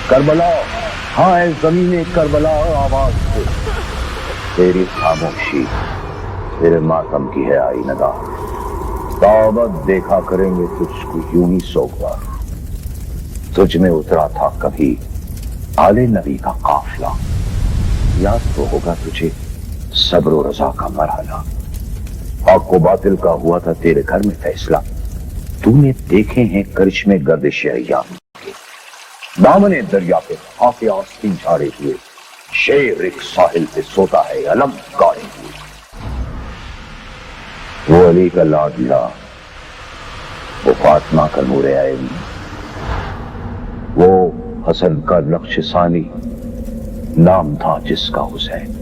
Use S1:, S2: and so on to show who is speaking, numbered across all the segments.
S1: کربلا، ہاں اے زمین کربلا آواز دے، تیری خاموشی تیرے ماتم کی ہے آئی ندا، تابت دیکھا کریں گے تجھ کو یوں ہی سوگوار، تجھ میں اترا تھا کبھی آل نبی کا قافلہ، یاد تو ہوگا تجھے صبر و رضا کا مرحلہ، حق و باطل کا ہوا تھا تیرے گھر میں فیصلہ، تو نے دیکھے ہیں کرشمے گردش ایام کے، دامن دریا پہ خاک آستین جھاڑے ہوئے، شیر ایک ساحل پہ سوتا ہے علم گاڑے ہوئے، وہ علی کا لاڈلا، وہ فاطمہ کا نور عین، وہ حسن کا نقش ثانی، نام تھا جس کا حسین۔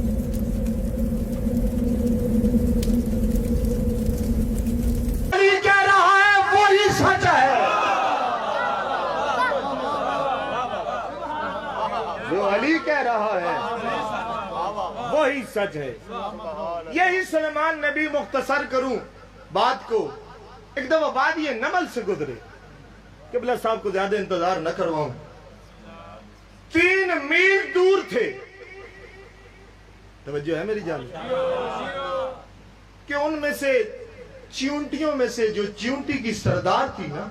S2: علی کہہ رہا ہے وہی سچ ہے، جو علی کہہ رہا ہے وہی سچ ہے۔ یہی سلیمان نبی مختصر کروں بات کو، ایک دفعہ وادی نمل سے گزرے، قبلہ صاحب کو زیادہ انتظار نہ کرواؤں، 3 میل دور تھے، توجہ ہے میری جان، کہ ان میں سے چیونٹیوں میں سے جو چیونٹی کی سردار تھی نا،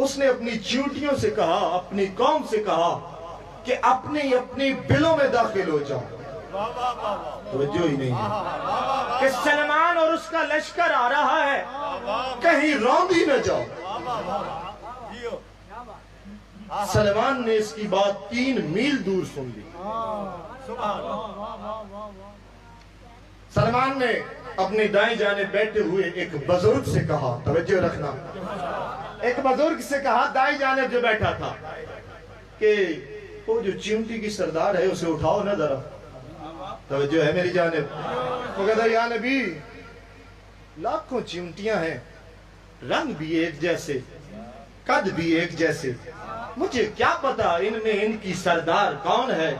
S2: اس نے اپنی چیونٹیوں سے کہا، اپنی قوم سے کہا کہ اپنی بلوں میں داخل ہو جاؤ، توجہ ہی نہیں ہے کہ سلمان اور اس کا لشکر آ رہا ہے، کہیں روند ہی نہ جاؤ۔ سلمان نے اس کی بات 3 میل دور سن لی۔ سلمان نے اپنی دائیں جانب بیٹھے ہوئے ایک بزرگ سے کہا، توجہ رکھنا، ایک بزرگ سے کہا دائیں جانب جو بیٹھا تھا کہ وہ جو چیونٹی کی سردار ہے اسے اٹھاؤ نہ ذرا، توجہ ہے میری جانب۔ وہ کہتا یا نبی، لاکھوں چیونٹیاں ہیں، رنگ بھی ایک جیسے، قد بھی ایک جیسے، مجھے کیا پتا ان میں ان کی سردار کون ہے۔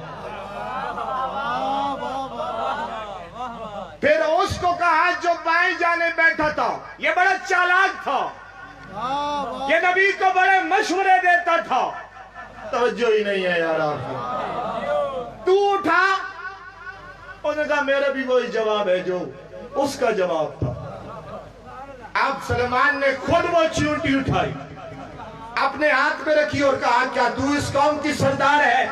S2: پھر اس کو کہا جو بائیں جانب بیٹھا تھا، یہ بڑا چالاک تھا، یہ نبی کو بڑے مشورے دیتا تھا، توجہ ہی نہیں ہے یار آپ، تو اٹھا۔ اس نے کہا میرا بھی وہی جواب ہے جو اس کا جواب تھا۔ اب سلمان نے خود وہ چیونٹی اٹھائی، اپنے ہاتھ میں رکھی اور کہا کیا تو اس قوم کی سردار ہے؟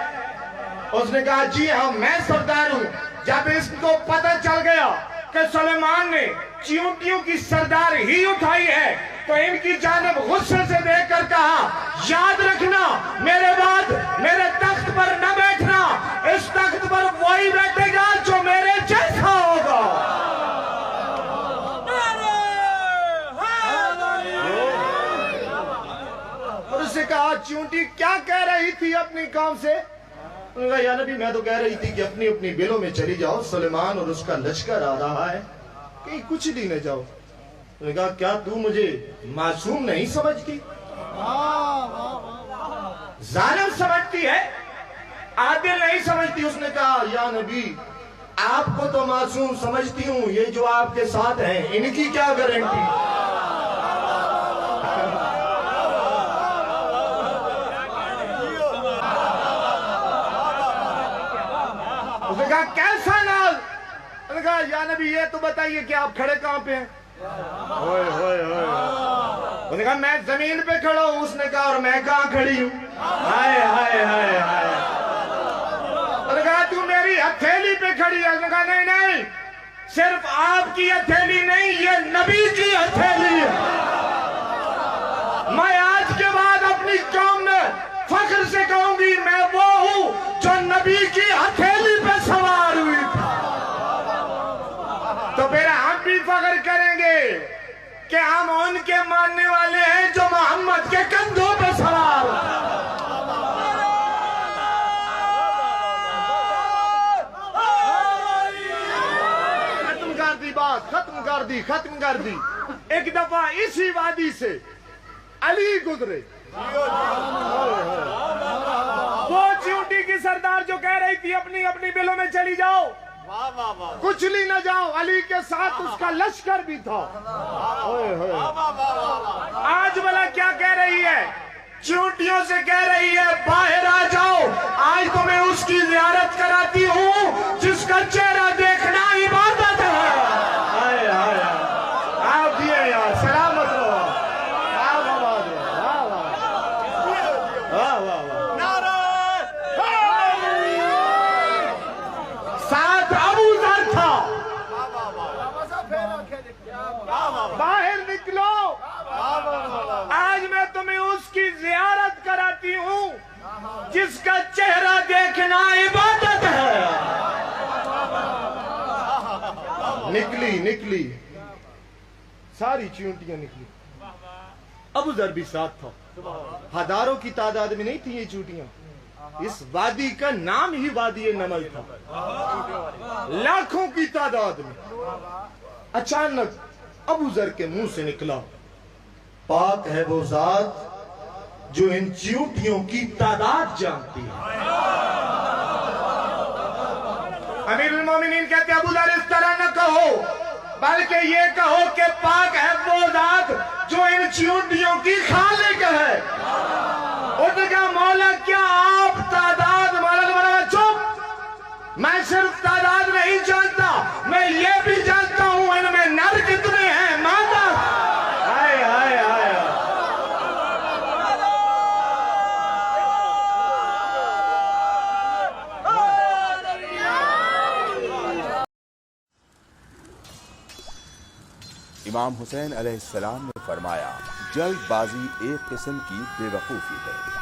S2: اس نے کہا جی ہاں میں سردار ہوں۔ جب اس کو پتہ چل گیا کہ سلیمان نے چیونٹیوں کی سردار ہی اٹھائی ہے تو ان کی جانب غصے سے دیکھ کر کہا یاد رکھنا میرے بعد میرے تخت پر نہ بیٹھنا، اس تخت پر وہی بیٹھے گا جو میرے جیسا ہوگا۔ اور اس سے کہا چیونٹی کیا کہہ رہی تھی اپنی قوم سے؟ انہوں نے کہا یا نبی میں تو کہہ رہی تھی کہ اپنی بلوں میں چلی جاؤ، سلیمان اور اس کا لشکر آ رہا ہے، کہیں کچھ نہیں نہ جاؤ۔ انہوں نے کہا کیا تو مجھے معصوم نہیں سمجھتی؟ ظالم سمجھتی ہے، عادل نہیں سمجھتی۔ اس نے کہا یا نبی آپ کو تو معصوم سمجھتی ہوں، یہ جو آپ کے ساتھ ہیں ان کی کیا گارنٹی؟ اس نے کہا کیسا ناز؟ اس نے کہا یا نبی یہ تو بتائیے کہ آپ کھڑے کہاں پہ ہیں؟ اس نے کہا میں زمین پہ کھڑا ہوں۔ اس نے کہا اور میں کہاں کھڑی ہوں؟ ہائے ہائے ہائے ہائے۔ اس نے کہا تو میری ہتھیلی پہ کھڑی ہے۔ اس نے کہا نہیں نہیں، صرف آپ کی ہتھیلی نہیں، یہ نبی کی ہتھیلی ہے۔ میں آج کے بعد اپنی قوم میں فخر سے کہوں گی میں وہ ہوں جو نبی کی ہتھیلی پہ سوار ہوئی تھی۔ تو پھر ہم بھی فخر کریں گے کہ ہم ان کے ماننے والے ہیں جو محمد کے کندھوں پہ سوار ہیں۔ ختم کر دی بات، ختم کر دی۔ ایک دفعہ اسی وادی سے علی گزرے، وہ چیونٹی کی سردار جو کہہ رہی تھی اپنی بلوں میں چلی جاؤ، کچھ لی نہ جاؤ، علی کے ساتھ اس کا لشکر بھی تھا۔ آج بلا کیا کہہ رہی ہے؟ چیونٹیوں سے کہہ رہی ہے باہر آ جاؤ، جس کا چہرہ دیکھنا عبادت ہے. نکلی ساری چیونٹیاں نکلی. ابو ذر بھی ساتھ تھا. ہزاروں کی تعداد میں نہیں تھی یہ چیونٹیاں. اس وادی کا نام ہی وادی نمل تھا. لاکھوں کی تعداد میں. اچانک ابو ذر کے منہ سے نکلا, پاک ہے وہ ذات جو ان چیونٹیوں کی تعداد جانتی ہے. امیر المومنین کہتے ہیں ابو ذر اس طرح نہ کہو, بلکہ یہ کہو کہ پاک ہے وہ ذات جو ان چیونٹیوں کی خالق ہے. اس نے کہا مولا کیا آپ تعداد, مولا نے بولا چپ, میں صرف تعداد نہیں جانتا, میں یہ بھی جانتا ہوں ان میں نر کتنے ہیں, مادہ. آئے آئے آئے
S3: امام حسین علیہ السلام نے فرمایا, جلد بازی ایک قسم کی بے وقوفی ہے.